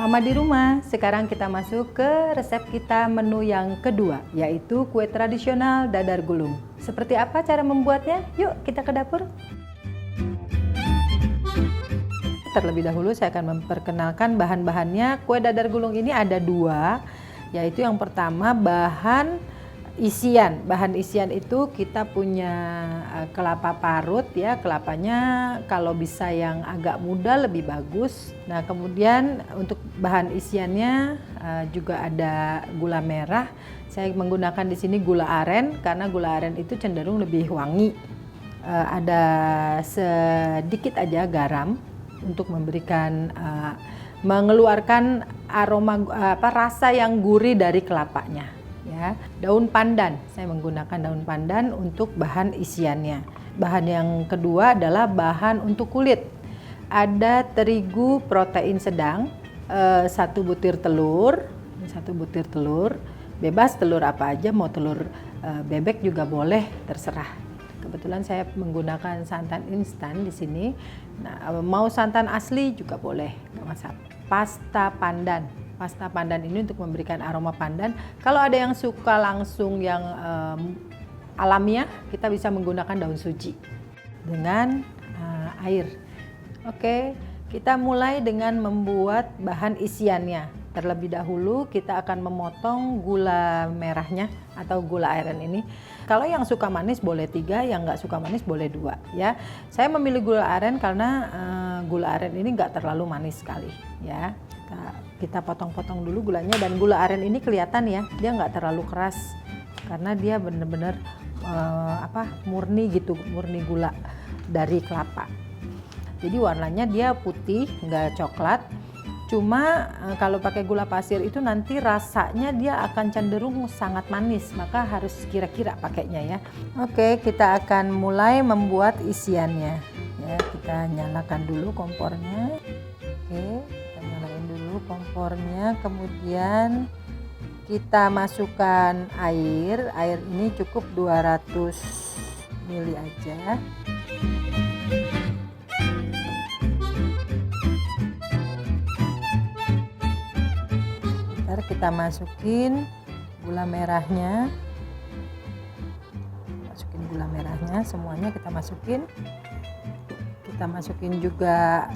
Mama di rumah, sekarang kita masuk ke resep kita menu yang kedua, yaitu kue tradisional dadar gulung. Seperti apa cara membuatnya? Yuk kita ke dapur. Terlebih dahulu saya akan memperkenalkan bahan-bahannya. Kue dadar gulung ini ada dua, yaitu yang pertama bahan isian. Bahan isian itu kita punya kelapa parut ya, kelapanya kalau bisa yang agak muda lebih bagus. Nah, kemudian untuk bahan isiannya juga ada gula merah. Saya menggunakan di sini gula aren karena gula aren itu cenderung lebih wangi. Ada sedikit aja garam untuk memberikan mengeluarkan aroma rasa yang gurih dari kelapanya. Ya, daun pandan, saya menggunakan daun pandan untuk bahan isiannya. Bahan yang kedua adalah bahan untuk kulit. Ada terigu protein sedang, 1 butir telur, bebas telur apa aja, mau telur bebek juga boleh, terserah. Kebetulan saya menggunakan santan instan di sini. Nah, mau santan asli juga boleh, nggak masalah. Pasta pandan. Pasta pandan ini untuk memberikan aroma pandan. Kalau ada yang suka langsung yang alamiah, kita bisa menggunakan daun suji dengan air. Oke, kita mulai dengan membuat bahan isiannya. Terlebih dahulu kita akan memotong gula merahnya atau gula aren ini. Kalau yang suka manis boleh 3, yang nggak suka manis boleh 2 ya. Saya memilih gula aren karena gula aren ini nggak terlalu manis sekali ya. Kita potong-potong dulu gulanya, dan gula aren ini kelihatan ya, dia nggak terlalu keras karena dia benar-benar murni gitu, murni gula dari kelapa. Jadi warnanya dia putih, nggak coklat. Cuma kalau pakai gula pasir itu nanti rasanya dia akan cenderung sangat manis, maka harus kira-kira pakainya ya. Oke, kita akan mulai membuat isiannya. Ya, kita nyalakan dulu kompornya. Oke, kita nyalain dulu kompornya, kemudian kita masukkan air. Air ini cukup 200 ml aja. Kita masukin gula merahnya, semuanya kita masukin. Kita masukin juga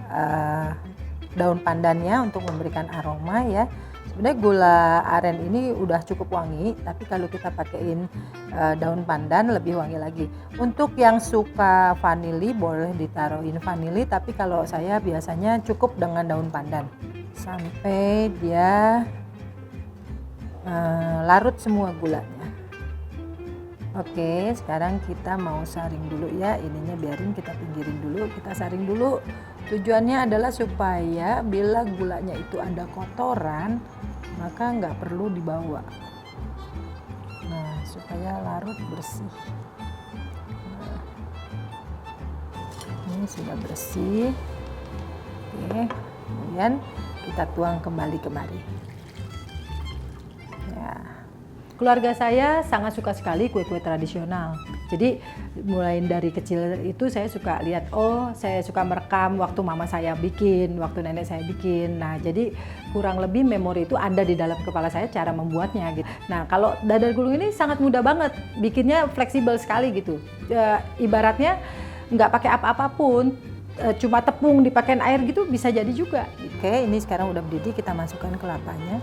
daun pandannya untuk memberikan aroma ya. Sebenarnya gula aren ini udah cukup wangi, tapi kalau kita pakaiin daun pandan lebih wangi lagi. Untuk yang suka vanili boleh ditaruhin vanili, tapi kalau saya biasanya cukup dengan daun pandan sampai dia larut semua gulanya. Oke, sekarang kita mau saring dulu ya, ininya biarin kita pinggirin dulu, kita saring dulu. Tujuannya adalah supaya bila gulanya itu ada kotoran maka nggak perlu dibawa. Nah, supaya larut bersih. Nah, ini sudah bersih. Oke, kemudian kita tuang kembali kemari. Keluarga saya sangat suka sekali kue-kue tradisional. Jadi mulai dari kecil itu saya suka lihat, saya suka merekam waktu mama saya bikin, waktu nenek saya bikin. Nah, jadi kurang lebih memori itu ada di dalam kepala saya cara membuatnya gitu. Nah, kalau dadar gulung ini sangat mudah banget, bikinnya fleksibel sekali gitu. Ibaratnya nggak pakai apa-apapun, cuma tepung dipakein air gitu bisa jadi juga. Oke, ini sekarang udah mendidih, kita masukkan kelapanya.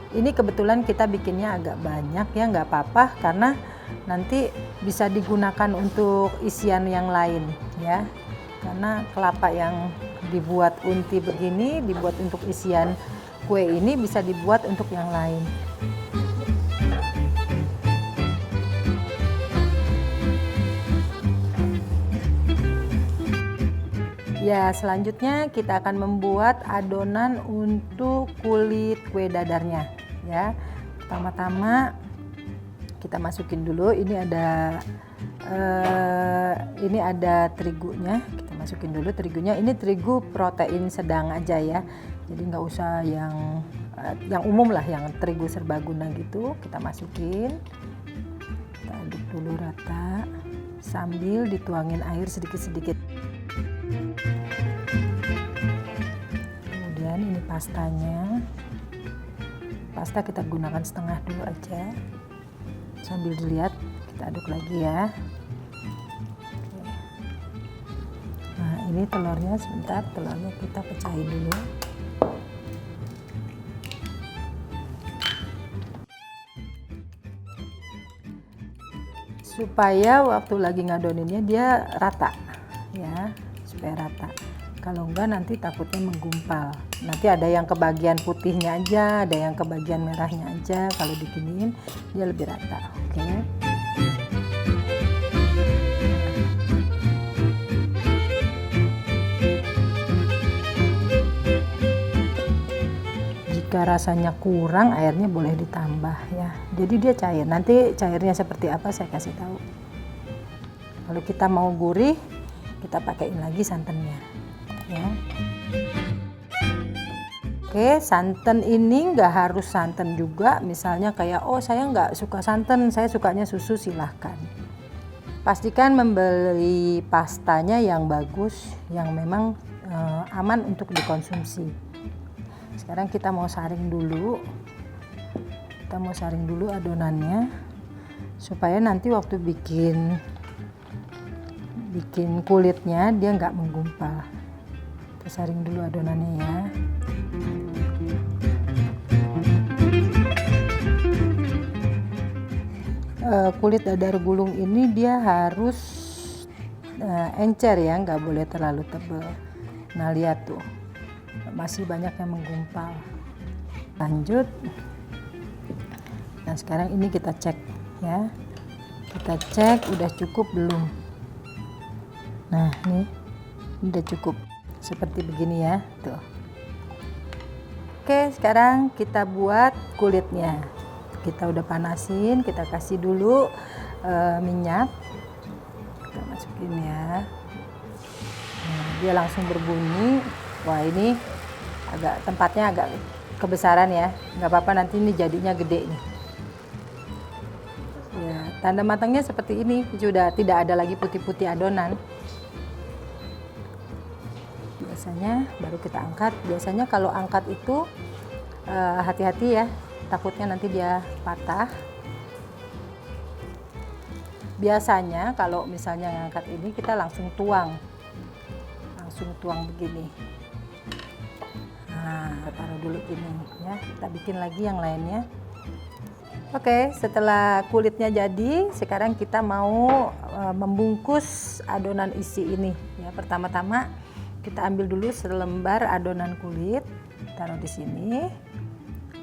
Ini kebetulan kita bikinnya agak banyak ya, nggak apa-apa karena nanti bisa digunakan untuk isian yang lain ya. Karena kelapa yang dibuat unti begini, dibuat untuk isian kue ini bisa dibuat untuk yang lain. Ya, selanjutnya kita akan membuat adonan untuk kulit kue dadarnya ya. Pertama-tama kita masukin dulu, ini ada terigunya, kita masukin dulu terigunya. Ini terigu protein sedang aja ya, jadi nggak usah yang umum lah, yang terigu serbaguna gitu. Kita masukin, kita aduk dulu rata sambil dituangin air sedikit-sedikit. pastanya. Pasta kita gunakan setengah dulu aja. Sambil dilihat, kita aduk lagi ya. Nah, ini telurnya sebentar, telurnya kita pecahin dulu. Supaya waktu lagi ngadoninnya dia rata ya, supaya rata. Kalau enggak nanti takutnya menggumpal. Nanti ada yang kebagian putihnya aja, ada yang kebagian merahnya aja. Kalau diginiin dia lebih rata. Oke. Jika rasanya kurang, airnya boleh ditambah ya. Jadi dia cair. Nanti cairnya seperti apa saya kasih tahu. Kalau kita mau gurih, kita pakaiin lagi santannya ya. Oke, santan ini nggak harus santan juga. Misalnya kayak, oh saya nggak suka santan, saya sukanya susu, silahkan. Pastikan membeli pastanya yang bagus, yang memang aman untuk dikonsumsi. Sekarang kita mau saring dulu. Kita mau saring dulu adonannya supaya nanti waktu bikin kulitnya dia nggak menggumpal. Kita saring dulu adonannya ya. Kulit dadar gulung ini dia harus encer ya, nggak boleh terlalu tebal. Nah lihat tuh, masih banyak yang menggumpal. Lanjut. Nah sekarang ini kita cek ya, kita cek udah cukup belum. Nah ini udah cukup seperti begini ya tuh. Oke, sekarang kita buat kulitnya. Kita udah panasin, kita kasih dulu minyak, kita masukin ya. Nah, dia langsung berbunyi. Wah ini tempatnya agak kebesaran ya, nggak apa-apa, nanti ini jadinya gede nih. Ya, tanda matangnya seperti ini, sudah tidak ada lagi putih-putih adonan. Biasanya baru kita angkat. Biasanya kalau angkat itu hati-hati ya, takutnya nanti dia patah. Biasanya kalau misalnya ngangkat ini kita langsung tuang begini. Nah, taruh dulu gini ya, kita bikin lagi yang lainnya. Oke, setelah kulitnya jadi, sekarang kita mau membungkus adonan isi ini ya. Pertama-tama kita ambil dulu selembar adonan kulit, taruh di sini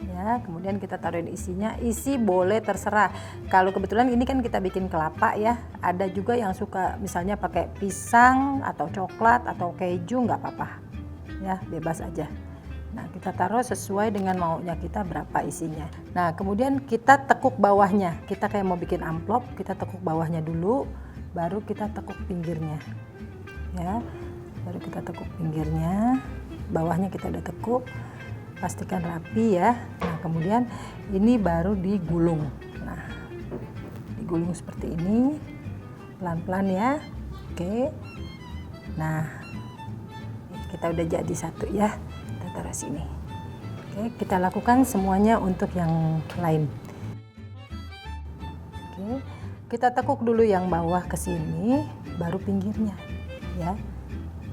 ya, kemudian kita taruhin isinya. Isi boleh terserah. Kalau kebetulan ini kan kita bikin kelapa ya, ada juga yang suka misalnya pakai pisang atau coklat atau keju, nggak apa-apa ya, bebas aja. Nah kita taruh sesuai dengan maunya kita berapa isinya. Nah kemudian kita tekuk bawahnya, kita kayak mau bikin amplop, kita tekuk bawahnya dulu, baru kita tekuk pinggirnya ya, baru kita tekuk pinggirnya, bawahnya kita udah tekuk, pastikan rapi ya. Nah kemudian ini baru digulung. Nah digulung seperti ini, pelan-pelan ya. Oke, nah kita udah jadi satu ya, kita taruh sini. Oke, kita lakukan semuanya untuk yang lain. Oke, kita tekuk dulu yang bawah ke sini, baru pinggirnya ya,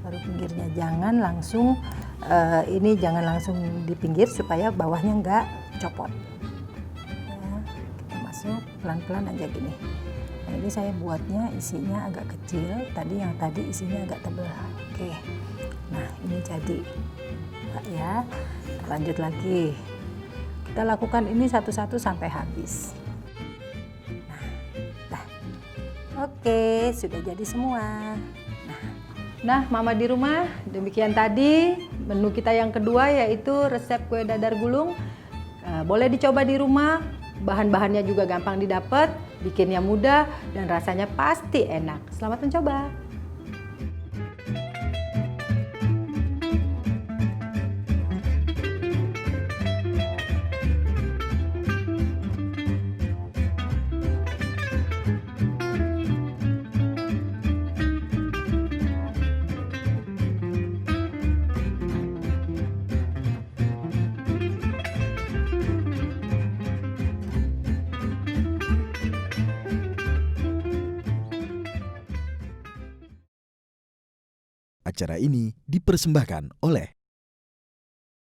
baru pinggirnya. Jangan langsung ini jangan langsung di pinggir supaya bawahnya nggak copot ya. Kita masuk pelan-pelan aja gini. Nah ini saya buatnya isinya agak kecil, yang tadi isinya agak tebal. Oke, nah ini jadi ya. Lanjut lagi, kita lakukan ini satu-satu sampai habis. Oke, sudah jadi semua. Nah, Mama di rumah, demikian tadi menu kita yang kedua, yaitu resep kue dadar gulung. Boleh dicoba di rumah, bahan-bahannya juga gampang didapat, bikinnya mudah, dan rasanya pasti enak. Selamat mencoba! Acara ini dipersembahkan oleh